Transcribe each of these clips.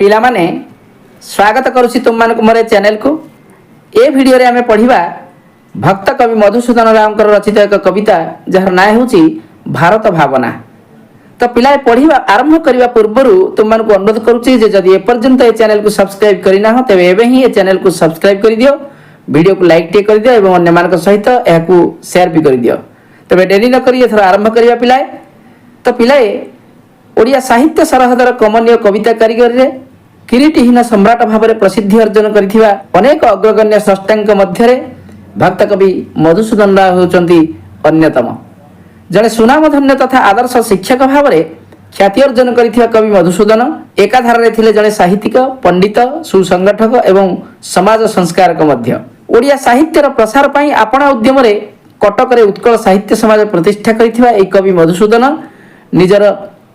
पिलामाने स्वागत करुछि तुम मानक मोर चैनल को। ए वीडियो रे आमे पढ़िबा भक्त कवि मधुसूदन राव रचित एक कविता जार ना होछि भारत भावना। तो पिलाए पढ़िबा आरंभ करबा पूर्वरु तुम मानक अनुरोध करुछि जे जदि एपर्यंत ए चैनल को सब्सक्राइब करिना हो तेबे एबे ही ए चैनल को सब्सक्राइब कर दियो, वीडियो को लाइक टे कर दियो एवं अन्य मानक सहित एहाकू शेयर भी कर दियो। तबे डेरी न करी एथरा आरंभ करबा पिलाए। तो पिलाए ओडिया साहित्य सरहदर कमनीय कविता कारीगर रे किरीटीहीन सम्राट भाव में प्रसिद्धि अर्जन करथिबा अनेक अग्रगण्य स्रष्टांक मध्य भक्त कवि मधुसूदन राव होउचंती अन्यतम। जड़े सुनामधन्य तथा आदर्श शिक्षक भाव में ख्याति अर्जन करथिबा कवि मधुसूदन एकाधार रे थिले जड़े साहित्यिक, पंडित, सुसंगठक एवं समाज संस्कारक मध्य। ओडिया साहित्यर प्रसार पई आपणा उद्यम रे कटक रे उत्कल साहित्य समाज प्रतिष्ठा करथिबा ए कवि मधुसूदन निजर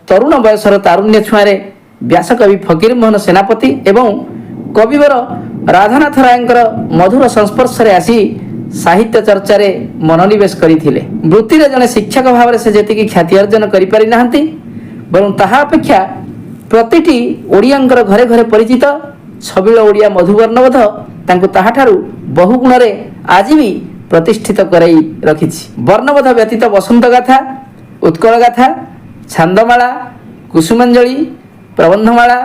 तरुण बयसर तारुण्य छुआरे व्यासकवि फकीरमोहन सेनापति एवं कविवर राधानाथ रायंकर मधुर संस्पर्श रे आसी साहित्य चर्चा रे मनोनिवेश करथिले। वृत्ति रे जने शिक्षक भाव में से जेतिकी ख्याति अर्जन करि पारि नाहंती बरं ताहा अपेक्षा प्रतिटी ओडियांकर घरे घरे परिचित छबिल ओडिया मधुवर्णबोध तांको ताहाठारु बहु गुण रे आज भी प्रतिष्ठित कराई रखिछि। वर्णबोध व्यतीत वसंत गाथा, उत्कल गाथा, छांदमाला, कुसुमांजलि, प्रबंधमाला,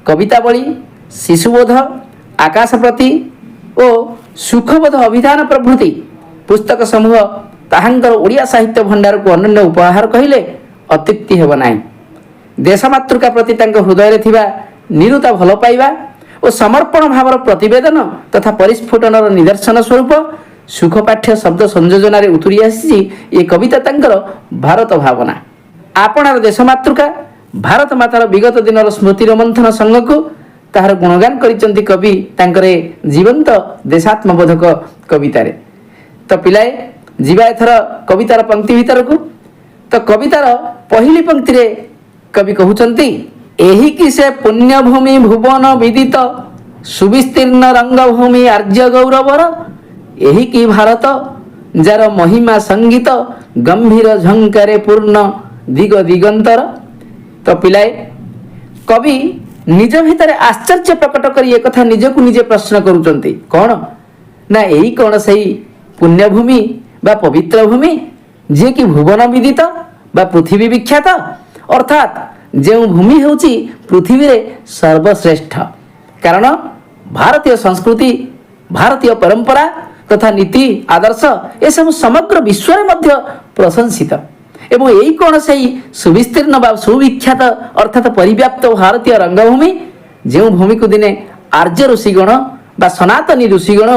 कवितावली, शिशुबोध, आकाशप्रति और सुखबोध अभिधान प्रभृति पुस्तक समूह ताहांकर ओडिया साहित्य भंडार को अनन्य उपहार कहिले अत्युक्ति हेब नाही। देशमातृका प्रति तांको हृदय रे थिबा निरुता भल पाइबा और समर्पण भावर प्रतिवेदन तथा परिस्फुटनर निदर्शन स्वरूप सुखपाठ्य शब्द संयोजन रे उतरी आसी ये कविता तांकर भारत भावना। आपणार देशमातृका भारत मातार विगत दिनर स्मृतिर मंथन संग को ताहार गुणगान करिसंती कवि तांकरे जीवंत देशात्मबोधक कवितारे। तो पिलाए जीवा एथर कवितार पंक्ति भीतर को। तो कवितार पहली पंक्ति रे कवि कहउचंती एही कि से पुण्य भूमि भुवन विदित सुविस्तीर्ण रंग भूमि आर्य गौरवर एही कि भारत जार महिमा संगीत गंभीर झंकारे पूर्ण दिग दिगंतर। तो पिलाए कवि निज भितर आश्चर्य प्रकट कर ये कथा निजकु निजे प्रश्न करूचंती कौन ना एही कौन सही पुण्यभूमि बा पवित्र भूमि जे कि भुवन विदित बा पृथ्वी विख्यात अर्थात जो भूमि होची पृथ्वी रे सर्वश्रेष्ठ। कारण भारतीय संस्कृति, भारतीय परंपरा तथा नीति आदर्श ये सब समग्र विश्व में मध्य प्रशंसित एवं यही कौन से सुविस्तीर्ण बा सुविख्यात अर्थात परिव्याप्त भारतीय रंगभूमि जो भूमि को दिने आर्य ऋषिगण बा सनातनी ऋषिगण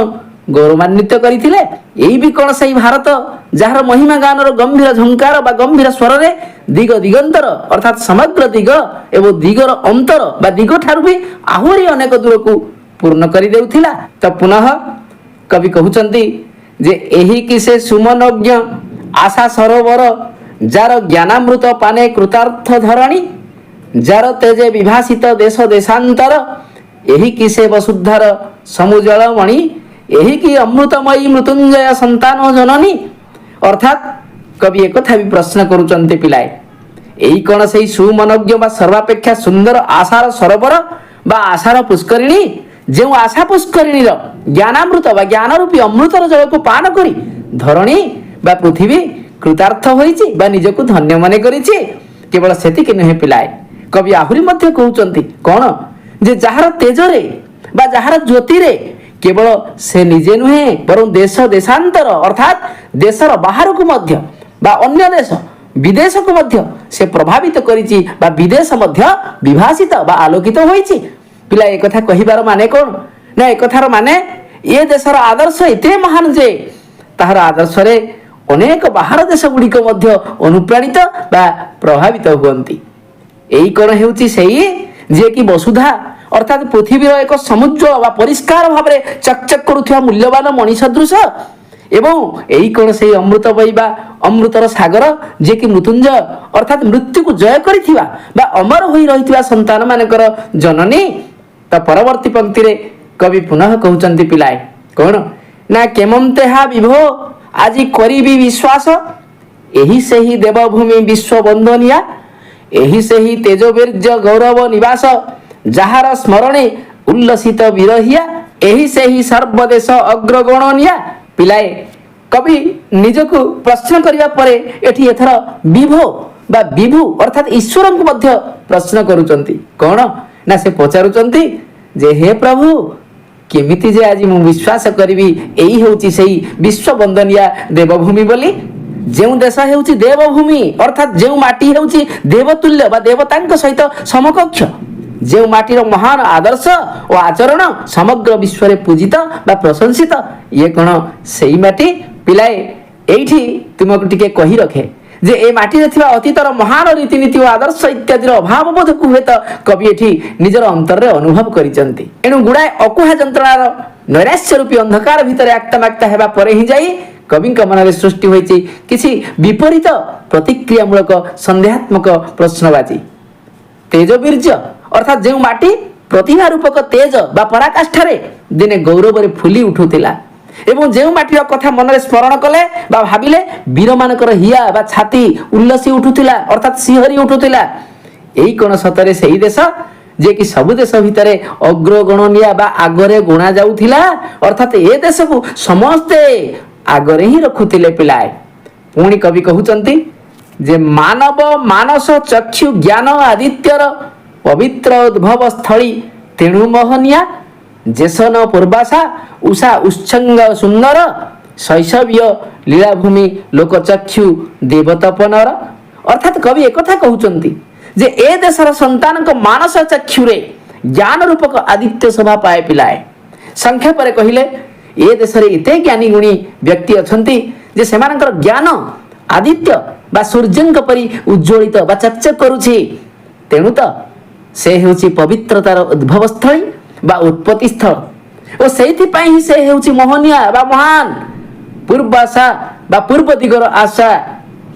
गौरवान्वित करथिले यही भी कौन से भारत जार महिमा गानर गंभीर झंकार बा गंभीर स्वर रे दिग दिगंतर अर्थात समग्र दिग एवं दिगर अंतर बा दिग ठारू भी आहुरी अनेक दूर को पूर्ण करि देउथिला। तो पुनः कवि कहउचंती जे एही कि से सुमनज्ञ आशा सरोवर जार ज्ञानामृत पाने कृतार्थ धरणी जार तेजे विभासित देश देशांतर एही कि से वसुधार समुजल मणि एही कि अमृतमयी मृत्युंजय संतान जननी। अर्थात कवि एक कथा भी प्रश्न करूचंती पिलाए एही कौन से सुमनज्ञ बा सर्वापेक्षा सुंदर आशार सरोवर बा आशार पुष्करिणी जो आशा पुष्करिणी ज्ञानामृत बा ज्ञान रूपी अमृतर जल को पान करी धरणी बा पृथ्वी कृतार्थ होईची बा निजको धन्य मने करिछि। केवल सेतिक नहे पिलाए कवि आहुरी मध्य कहउचंती कौन जे जहार तेजरे बा जहार ज्योति रे केवल से निजे नुहे बरं देश देशांतर अर्थात देशर बाहर को मध्य बा अन्य देश विदेश को मध्य से प्रभावित करिछि बा विदेश मध्य विभासित बा आलोकित होईछि। पिला एक कथा कहिबार माने कौन ना एक कथार माने ये देशर आदर्श एते महान जे ताहार आदर्श रे अनेक बाहर देश गुड़िक मध्य अनुप्राणित बा प्रभावित हुअन्ति। एई कौन हेउची सेई जे कि वसुधा अर्थात पृथ्वीर एक समुज्ज्वल बा परिष्कार भाव में चकचक करुथिबा मूल्यवान मणि सदृश एवं एई कौन से अमृतमयी बा अमृतर सागर जे कि मृत्युंजय अर्थात मृत्यु को जय करिथिबा बा अमर होई रहिथिबा संतान मानकर जननी। त परवर्ती पंक्ति रे कवि पुनः कहउचंती पिलाए कौन ना केमंते हा विभो आजि करिबी विश्वास एही से ही देवभूमि विश्व बंदनिया एही से ही तेजवीर्य गौरव निवास ଯାହାର ସ୍ମରଣେ ଉଲ୍ଲସିତ ବିରହିଆ ଏହି ସେହି ସର୍ବଦେଶ ଅଗ୍ରଗଣନିଆ। ପିଲାଏ, କବି ନିଜକୁ ପ୍ରଶ୍ନ କରିବା ପରେ ଏଠି ଏଥର ବିଭୋ ବା ବିଭୁ ଅର୍ଥାତ୍ ଈଶ୍ୱରଙ୍କୁ ମଧ୍ୟ ପ୍ରଶ୍ନ କରୁଛନ୍ତି। କ'ଣ ନା ସେ ପଚାରୁଛନ୍ତି ଯେ ହେ ପ୍ରଭୁ, କେମିତି ଯେ ଆଜି ମୁଁ ବିଶ୍ୱାସ କରିବି ଏଇ ହେଉଛି ସେଇ ବିଶ୍ୱବନ୍ଦନିଆ ଦେବଭୂମି ବୋଲି। ଯେଉଁ ଦେଶ ହେଉଛି ଦେବଭୂମି ଅର୍ଥାତ୍ ଯେଉଁ ମାଟି ହେଉଛି ଦେବତୁଲ୍ୟ ବା ଦେବତାଙ୍କ ସହିତ ସମକକ୍ଷ, ଯେଉଁ ମାଟିର ମହାନ ଆଦର୍ଶ ଓ ଆଚରଣ ସମଗ୍ର ବିଶ୍ୱରେ ପୂଜିତ ବା ପ୍ରଶଂସିତ, ଇଏ କ'ଣ ସେଇ ମାଟି? ପିଲାଏ, ଏଇଠି ତୁମକୁ ଟିକେ କହି ରଖେ ଯେ ଏ ମାଟିରେ ଥିବା ଅତୀତର ମହାନ ରୀତିନୀତି ଓ ଆଦର୍ଶ ଇତ୍ୟାଦିର ଅଭାବ ବୋଧକୁ ହୁଏତ କବି ଏଠି ନିଜର ଅନ୍ତରରେ ଅନୁଭବ କରିଛନ୍ତି। ଏଣୁ ଗୁଡ଼ାଏ ଅକୁହା ଯନ୍ତ୍ରଣାର ନୈରାଶ୍ୟ ରୂପୀ ଅନ୍ଧକାର ଭିତରେ ଆକ୍ତାମାକ୍ତା ହେବା ପରେ ହିଁ ଯାଇ କବିଙ୍କ ମନରେ ସୃଷ୍ଟି ହୋଇଛି କିଛି ବିପରୀତ ପ୍ରତିକ୍ରିୟାମୂଳକ ସନ୍ଦେହାତ୍ମକ ପ୍ରଶ୍ନବାଚୀ। ତେଜବୀର୍ଯ୍ୟ ଅର୍ଥାତ୍ ଯେଉଁ ମାଟି ପ୍ରତିଭା ରୂପକ ତେଜ ବା ପରାକାଷ୍ଠାରେ ଦିନେ ଗୌରବରେ ଫୁଲି ଉଠୁଥିଲା ଏବଂ ଯେଉଁ ମାଟିର କଥା ମନରେ ସ୍ମରଣ କଲେ ବା ଭାବିଲେ ବୀରମାନଙ୍କର ହିଆ ବା ଛାତି ଉଲ୍ଲସି ଉଠୁଥିଲା ଅର୍ଥାତ୍ ଶିହରି ଉଠୁଥିଲା, ଏଇ କ'ଣ ସତରେ ସେଇ ଦେଶ ଯିଏକି ସବୁ ଦେଶ ଭିତରେ ଅଗ୍ରଗଣନିଆ ବା ଆଗରେ ଗଣା ଯାଉଥିଲା? ଅର୍ଥାତ୍ ଏ ଦେଶକୁ ସମସ୍ତେ ଆଗରେ ହିଁ ରଖୁଥିଲେ। ପିଲାଏ, ପୁଣି କବି କହୁଛନ୍ତି ଯେ ମାନବ ମାନସ ଚକ୍ଷୁ ଜ୍ଞାନ ଆଦିତ୍ୟର ପବିତ୍ର ଉଦ୍ଭବ ସ୍ଥଳୀ ତେଣୁ ମୋହନିଆ। ଜେସନ ପୂର୍ବାଶା ଉଷା ଉଚ୍ଛଙ୍ଗ ସୁନ୍ଦର ଶୈଶବୀୟ ଲୀଳାଭୂମି ଲୋକଚକ୍ଷୁ ଦେବତପନର। ଅର୍ଥାତ୍ କବି ekଥା କହୁଛନ୍ତି ଯେ ଏ ଦେଶର ସନ୍ତାନଙ୍କ ମାନସ ଚକ୍ଷୁରେ ଜ୍ଞାନ ରୂପକ ଆଦିତ୍ୟ ଶୋଭା ପାଏ। ପିଲାଏ, ସଂକ୍ଷେପରେ କହିଲେ ଏ ଦେଶରେ ଏତେ ଜ୍ଞାନୀ ଗୁଣୀ ବ୍ୟକ୍ତି ଅଛନ୍ତି ଯେ ସେମାନଙ୍କର ଜ୍ଞାନ ଆଦିତ୍ୟ ବା ସୂର୍ଯ୍ୟଙ୍କ ପରି ଉଜ୍ଜ୍ୱଳିତ ବା ଚକଚକ କରୁଛି। ତେଣୁ ତ ସେ ହେଉଛି ପବିତ୍ରତାର ଉଦ୍ଭବସ୍ଥଳୀ ବା ଉତ୍ପତ୍ତି ସ୍ଥଳ ଓ ସେଇଥିପାଇଁ ହିଁ ସେ ହେଉଛି ମୋହନିଆ ବା ମହାନ। ପୂର୍ବାଶା ବା ପୂର୍ବ ଦିଗର ଆଶା।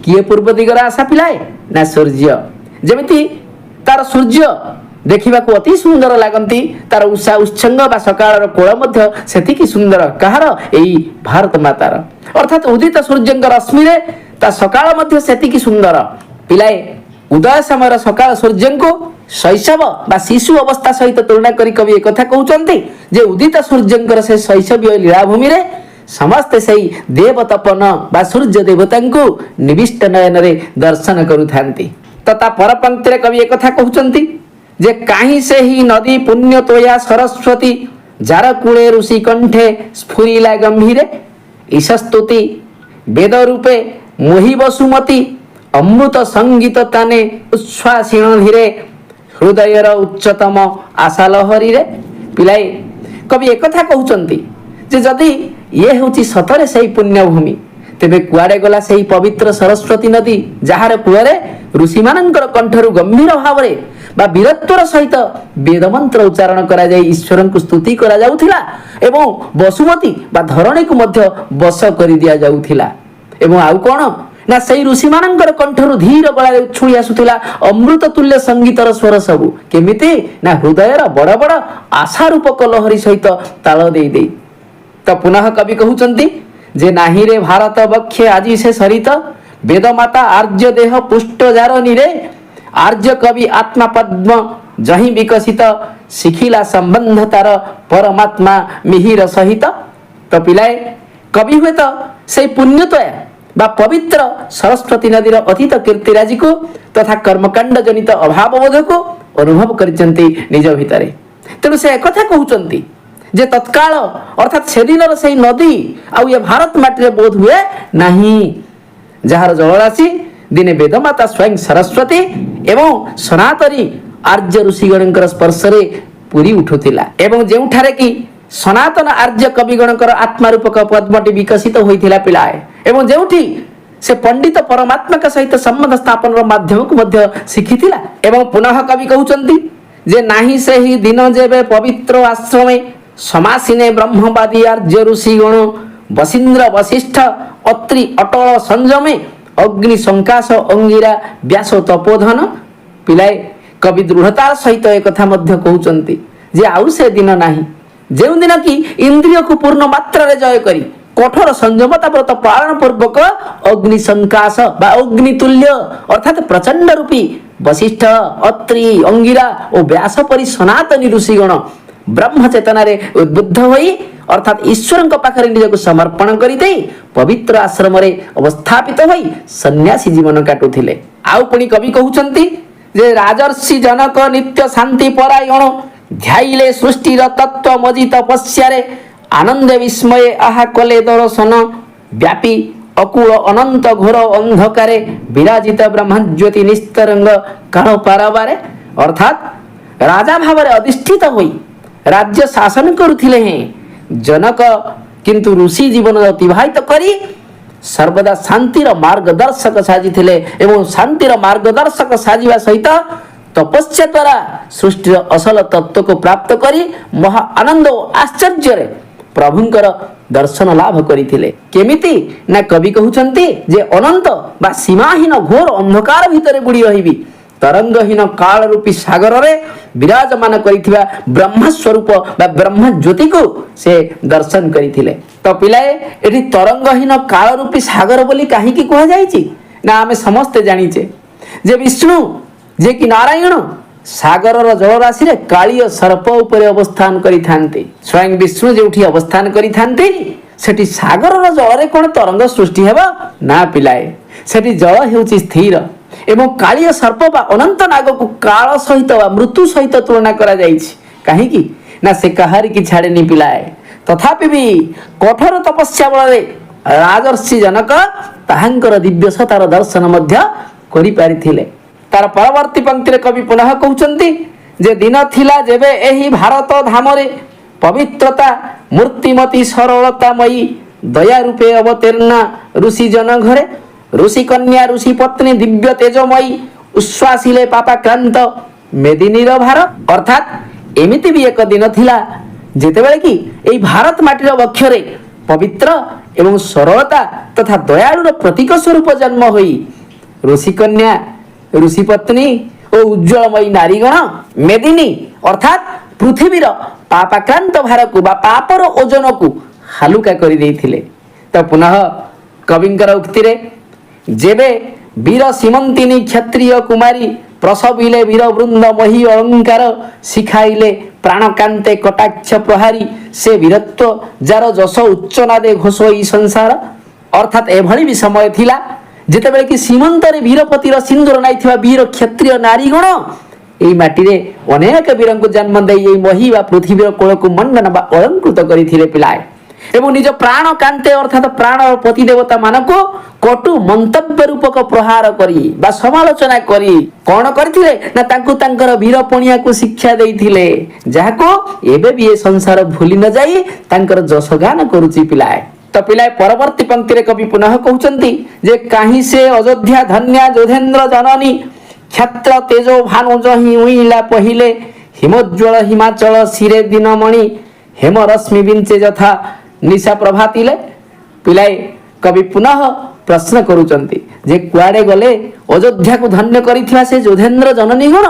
କିଏ ପୂର୍ବ ଦିଗର ଆଶା? ପିଲାଏ, ନା ସୂର୍ଯ୍ୟ। ଯେମିତି ତାର ସୂର୍ଯ୍ୟ ଦେଖିବାକୁ ଅତି ସୁନ୍ଦର ଲାଗନ୍ତି, ତାର ଉଷା ଉଚ୍ଛଙ୍ଗ ବା ସକାଳର କୋଳ ମଧ୍ୟ ସେତିକି ସୁନ୍ଦର। କାହାର? ଏଇ ଭାରତ ମାତାର। ଅର୍ଥାତ୍ ଉଦିତ ସୂର୍ଯ୍ୟଙ୍କ ରଶ୍ମିରେ ତା ସକାଳ ମଧ୍ୟ ସେତିକି ସୁନ୍ଦର। ପିଲାଏ, ଉଦୟ ସମୟର ସକାଳ ସୂର୍ଯ୍ୟଙ୍କୁ ଶୈଶବ ବା ଶିଶୁ ଅବସ୍ଥା ସହିତ ତୁଳନା କରି କବି ekଥା କହୁଛନ୍ତି ଯେ ଉଦିତ ସୂର୍ଯ୍ୟଙ୍କର ସେ ଶୈଶବୀୟ ଲୀଳାଭୂମିରେ ସମସ୍ତେ ସେଇ ଦେବତପନ ବା ସୂର୍ଯ୍ୟ ଦେବତାଙ୍କୁ ନିବିଷ୍ଟ ନୟନରେ ଦର୍ଶନ କରୁଥାନ୍ତି। ତ ତା ପରପଂକ୍ତିରେ କବି ekଥା କହୁଛନ୍ତି ଯେ କାହିଁ ସେହି ନଦୀ ପୁଣ୍ୟ ତୋୟା ସରସ୍ୱତୀ ଯାର କୂଳେ ଋଷି କଣ୍ଠେ ସ୍ଫୁରିଲା ଗମ୍ଭୀରେ ଈଶସ୍ତୁତି ବେଦ ରୂପେ ମୋହି ବସୁମତୀ ଅମୃତ ସଙ୍ଗୀତ ତାନେ ଉଚ୍ଛ୍ୱାସିଣ ଧୀରେ ହୃଦୟର ଉଚ୍ଚତମ ଆଶା ଲହରୀରେ। ପିଲାଏ, କବି ekଥା କହୁଛନ୍ତି ଯେ ଯଦି ଇଏ ହେଉଛି ସତରେ ସେହି ପୁଣ୍ୟଭୂମି, ତେବେ କୁଆଡ଼େ ଗଲା ସେହି ପବିତ୍ର ସରସ୍ୱତୀ ନଦୀ ଯାହାର କୂଳରେ ଋଷିମାନଙ୍କର କଣ୍ଠରୁ ଗମ୍ଭୀର ଭାବରେ ବା ବୀରତ୍ୱର ସହିତ ବେଦମନ୍ତ୍ର ଉଚ୍ଚାରଣ କରାଯାଇ ଈଶ୍ୱରଙ୍କୁ ସ୍ତୁତି କରାଯାଉଥିଲା ଏବଂ ବସୁମତୀ ବା ଧରଣୀକୁ ମଧ୍ୟ ବଶ କରି ଦିଆଯାଉଥିଲା। ଏବଂ ଆଉ କ'ଣ ନା ସେଇ ଋଷିମାନଙ୍କର କଣ୍ଠରୁ ଧୀର ଗଳାରେ ଉଛୁଳି ଆସୁଥିଲା ଅମୃତ ତୁଲ୍ୟ ସଙ୍ଗୀତର ସ୍ୱର ସବୁ। କେମିତି? ନା ହୃଦୟର ବଡ଼ ବଡ଼ ଆଶା ରୂପକ ଲହରୀ ସହିତ ତାଳ ଦେଇ ଦେଇ। ତ ପୁନଃ କବି କହୁଛନ୍ତି ଯେ ନାହିଁ ରେ ଭାରତ ବକ୍ଷେ ଆଜି ସେ ସରିତ ବେଦମାତା ଆର୍ଯ୍ୟ ଦେହ ପୁଷ୍ଟ ଜାରଣୀରେ ଆର୍ଯ୍ୟ କବି ଆତ୍ମା ପଦ୍ମ ଯହିଁ ବିକଶିତ ଶିଖିଲା ସମ୍ବନ୍ଧ ତାର ପରମାତ୍ମା ମିହିର ସହିତ। ତ ପିଲାଏ, କବି ହୁଏତ ସେଇ ପୁଣ୍ୟତୟା ବା ପବିତ୍ର ସରସ୍ୱତୀ ନଦୀର ଅତୀତ କୀର୍ତ୍ତିରାଜିକୁ ତଥା କର୍ମକାଣ୍ଡ ଜନିତ ଅଭାବବୋଧକୁ ଅନୁଭବ କରିଛନ୍ତି ନିଜ ଭିତରେ। ତେଣୁ ସେ ekଥା କହୁଛନ୍ତି ଯେ ତତ୍କାଳ ଅର୍ଥାତ୍ ସେଦିନର ସେହି ନଦୀ ଆଉ ଏ ଭାରତ ମାଟିରେ ବୋଧ ହୁଏ ନାହିଁ, ଯାହାର ଜଳରାଶି ଦିନେ ବେଦମାତା ସ୍ୱୟଂ ସରସ୍ୱତୀ ଏବଂ ସନାତନୀ ଆର୍ଯ୍ୟ ଋଷିଗଣଙ୍କର ସ୍ପର୍ଶରେ ପୁରୀ ଉଠୁଥିଲା ଏବଂ ଯେଉଁଠାରେ କି ସନାତନ ଆର୍ଯ୍ୟ କବିଗଣଙ୍କର ଆତ୍ମାରୂପକ ପଦ୍ମଟି ବିକଶିତ ହୋଇଥିଲା। ପିଲାଏ, ଏବଂ ଯେଉଁଠି ସେ ପଣ୍ଡିତ ପରମାତ୍ମାଙ୍କ ସହିତ ସମ୍ବନ୍ଧ ସ୍ଥାପନର ମାଧ୍ୟମକୁ ମଧ୍ୟ ଶିଖିଥିଲା। ଏବଂ ପୁନଃ କବି କହୁଛନ୍ତି ଯେ ନାହିଁ ସେହି ଦିନ ଯେବେ ପବିତ୍ର ଆଶ୍ରମେ ସମାସୀନେ ବ୍ରହ୍ମବାଦୀ ଆର୍ଯ୍ୟ ଋଷିଗଣ ବସୀନ୍ଦ୍ର ବଶିଷ୍ଠ ଅତ୍ରି ଅଟଳ ସଂଯମେ ଅଗ୍ନି ସଂକାଶ ଅଙ୍ଗିରା ବ୍ୟାସ ତପୋଧନ। ପିଲାଏ, କବି ଦୃଢ଼ତାର ସହିତ ekଥା ମଧ୍ୟ କହୁଛନ୍ତି ଯେ ଆଉ ସେ ଦିନ ନାହିଁ ଯେଉଁଦିନ କି ଇନ୍ଦ୍ରିୟକୁ ପୂର୍ଣ୍ଣ ମାତ୍ରାରେ ଜୟ କରି कठोर संयमता व्रत पालन पूर्वक अग्नि संकाश बा अग्नितुल्य अर्थात प्रचंड रूपी वशिष्ठ अत्रि अंगिरा और व्यास परि सनातनी ऋषिगण ब्रह्म चेतना रे उद्बुद्ध होई अर्थात ईश्वर पाखरे निजक समर्पण करदे पवित्र आश्रम रे अवस्थापित होई सन्यासी जीवन काटुथिले। आउ पुणी कवि कहउछंती जे राजर्षि जनक नित्य शांति परायण ध्याइले सृष्टिर तत्व मजी तपस्यारे आनंद विस्मये आहा कले दर्शन व्यापी अकूल अनंत घोर अंधकारे विराजित ब्रह्मज्योति निस्तरंग काल पारावारे अर्थात राजा भावरे अधिष्ठित होई राज्य शासन करुथिले हैं जनक किंतु ऋषि जीवन अतिबाहित करी सर्वदा शांतिर मार्गदर्शक साजिथिले एवं शांतिर मार्गदर्शक साजिवा सहित तपस्या द्वारा सृष्टिर असल तत्व को प्राप्त करी महा आनंद और आश्चर्य रे प्रभुंकर दर्शन लाभ करिथिले। केमिति ना कवि कहउछंती जे अनंत बा सीमाहीन घोर अंधकार भितरे बुड़ी रहिबी तरंगहीन काल रूपी सागर रे विराजमान करिथिबा ब्रह्म स्वरूप बा ब्रह्म ज्योति को से दर्शन करिथिले। तो पिलाए एठी तरंगहीन काल रूपी सागर बोली काहे की कहा जायछि ना आमे समस्त जानिचे जे विष्णु जे कि नारायण सागर जलराशि रे कालिय सर्प उपरे अवस्थान करिथांती स्वयं विष्णु जेउठी अवस्थान करिथांती सेठी सागर जल रे कोन तरंग सृष्टि हेबा ना पिलाए सेठी जल हेउछि स्थिर एवं कालिय सर्प बा अनंत नाग को काल सहित बा मृत्यु सहित तुलना करा जायछि काहे की ना से कहारी की छाड़े नि पिलाए तथापि भी कठोर तपस्या बल रे राजर्षि जनक ताहांकर दिव्य सतार दर्शन मध्य करि पारिथिले। तार परवर्ती पंक्ति रे कवि पुनः कहउचंती जे दिन थिला जेबे एही भारत धाम रे पवित्रता मूर्तिमती सरलतामयी दया रूपे अवतीर्णा ऋषि जन घरे ऋषि कन्या ऋषि पत्नी दिव्य तेजमयी उच्छ्वासिले पापाक्रांत मेदिनीर भार अर्थात एमिति भी एक दिन थिला जेतेबेले कि एई भारत माटीर वक्षरे पवित्र एवं सरलता तथा दयालुर प्रतीक स्वरूप जन्म होई ऋषि कन्या ऋषि पत्नी और उज्जवलमयी नारीगण मेदिनी अर्थात पृथ्वीर पापाक्रांत भार को बा पापर ओजन को हालुका कर देइथिले। तो पुनः कविंकर उक्ति रे जेबे वीर सीमंतिनी क्षत्रिय कुमारी प्रसविले वीर वृंद मही अलंकार शिखाइले प्राणकांते कटाक्ष प्रहारी से वीरत्व जार जस उच्चनादे घोष ई संसार अर्थात एभली भी समय थिला जेतेबेले कि सीमंत रे वीरपतिर सिंदूर नाइथिबा वीर क्षत्रिय नारीगण एई माटी रे अनेक वीर को जन्म देई एई मही बा पृथ्वीर कोल को मंडन बा अलंकृत करिथिले पिलाए एवं निज प्राण कांते अर्थात प्राण पति देवता मानको कटु मंतव्य रूपक प्रहार करी बा समालोचना करी कोन करथिले ना तांकु तांकर वीर पणिया को शिक्षा देइथिले जाहाको एबे भी ए संसार भूली न जाई तांकर जसगान करूची पिलाए। तो पिलाए परवर्ती पंक्ति रे कवि पुनः कहउचंती जे काहि से अयोध्या धन्या जोधेन्द्र जननी क्षत्र तेजो भानु जहि उइला पहिले हिमोज्वल हिमाचल सिरे दिनमणि हेम रश्मि बिंचे यथा निशा प्रभातिले पिलाए कवि पुनः प्रश्न करूचंती जे कुआडे गले अयोध्या को धन्य करिथिबा से जोधेन्द्र जननी गण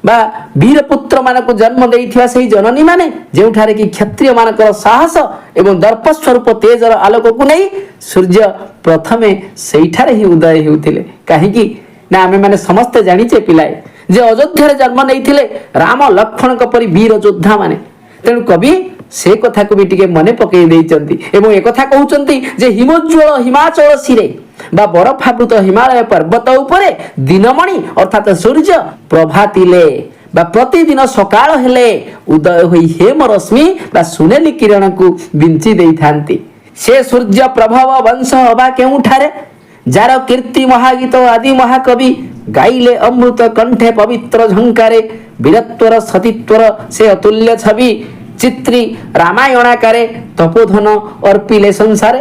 बा वीर पुत्र मानक जन्म देइथिबा सेही जननी माने जेउठारे कि क्षत्रिय मानकर साहस एवं दर्प स्वरूप तेजर आलोक को नै सूर्य प्रथमे सेइठारे ही उदय हेउथिले काहे कि ना आमे माने समस्त जानिचे पिलाए जे अयोध्या रे जन्म नेइथिले राम लक्ष्मण को परि वीर योद्धा माने तेनु कवि से कथा को भी टिके मने पकई देइचंती एवं एक कथा कहउचंती जे हिमोज्वल हिमाचल सिरे बा बरफावृत हिमालय पर्वत उपरे दिनमणि अर्थात सूर्य प्रभातिले बा प्रतिदिन सकाळ हेले उदय होई हेम रश्मि बा सुनेली किरण को बिंची देई थांती से सूर्य प्रभाव वंश हवा केउठारे जार कीर्ति महागीत आदि महाकवि गाइले अमृत कंठे पवित्र झंकारे वीरत्वर सतीत्वर से अतुल्य छवि चित्री रामायणाकारे तपोधन अर्पिले संसारे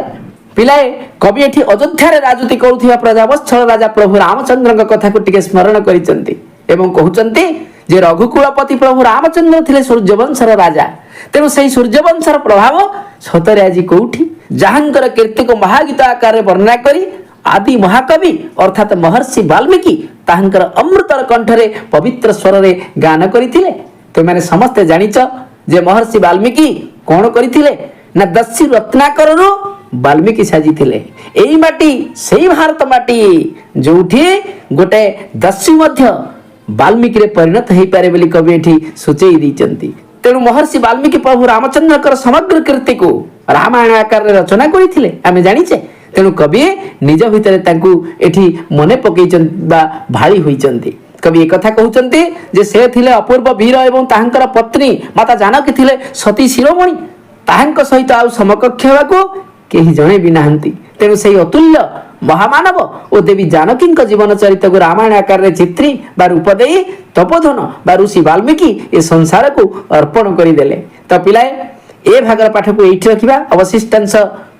पिलाए कवि एठी अयोध्या रे राजूति करुथिबा प्रजावत्सल राजा प्रभु रामचंद्र कथा को टिके स्मरण करिसंती एवं कहउचंती जे रघुकुलपति प्रभु रामचंद्र थिले सूर्यवंशर राजा तेणु सेही सूर्यवंशर प्रभाव सतरे आज कोउठी जहांकर कीर्ति को महागीत आकार रे वर्णना करी आदि महाकवि अर्थात महर्षि वाल्मीकि ताहंकर अमृतर कंठरे पवित्र स्वर रे गान करिथिले। तो माने समस्त जानिच जे महर्षि वाल्मीकि कोन करिथिले ना दस्यु रत्नाकर ବାଲ୍ମୀକି ସାଜିଥିଲେ। ଏଇ ମାଟି ସେଇ ଭାରତ ମାଟି ଯୋଉଠି ଗୋଟେ ଦସ୍ୟୁ ମଧ୍ୟ ବାଲ୍ମୀକିରେ ପରିଣତ ହେଇପାରେ ବୋଲି କବି ଏଠି ସୂଚେଇ ଦେଇଛନ୍ତି। ତେଣୁ ମହର୍ଷି ବାଲ୍ମୀକି ପ୍ରଭୁ ରାମଚନ୍ଦ୍ରଙ୍କର ସମଗ୍ର କୀର୍ତ୍ତିକୁ ରାମାୟଣ ଆକାରରେ ରଚନା କରିଥିଲେ ଆମେ ଜାଣିଛେ। ତେଣୁ କବି ନିଜ ଭିତରେ ତାଙ୍କୁ ଏଠି ମନେ ପକେଇଛନ୍ତି ବା ଭାଳି ହୋଇଛନ୍ତି। କବି ଏକଥା କହୁଛନ୍ତି ଯେ ସେ ଥିଲେ ଅପୂର୍ବ ବୀର ଏବଂ ତାହାଙ୍କର ପତ୍ନୀ ମାତା ଜାନକୀ ଥିଲେ ସତୀ ଶିରୋମଣି। ତାହାଙ୍କ ସହିତ ଆଉ ସମକକ୍ଷ ହେବାକୁ କେହି ଜଣେ ବି ନାହାନ୍ତି। ତେଣୁ ସେହି ଅତୁଲ୍ୟ ମହାମାନବ ଓ ଦେବୀ ଜାନକୀଙ୍କ ଜୀବନ ଚରିତକୁ ରାମାୟଣ ଆକାରରେ ଚିତ୍ରି ବା ରୂପ ଦେଇ ତପୋଧନ ବା ଋଷି ବାଲ୍ମୀକି ଏ ସଂସାରକୁ ଅର୍ପଣ କରିଦେଲେ। ତ ପିଲାଏ ଏ ଭାଗର ପାଠକୁ ଏଇଠି ରଖିବା, ଅବଶିଷ୍ଟାଂଶ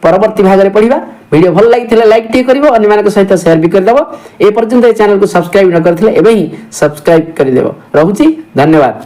ପରବର୍ତ୍ତୀ ଭାଗରେ ପଢିବା। ভিডিও ভাল লাগিলে লাইক টিকে করিব, অন্যମାନଙ୍କ সহিত শেয়ার বি করে দেব। এই পর্যন্ত এই চ্যানেল को सब्सक्राइब न करथिले एबे ही सब्सक्राइब कर देब। रहुची, धन्यवाद।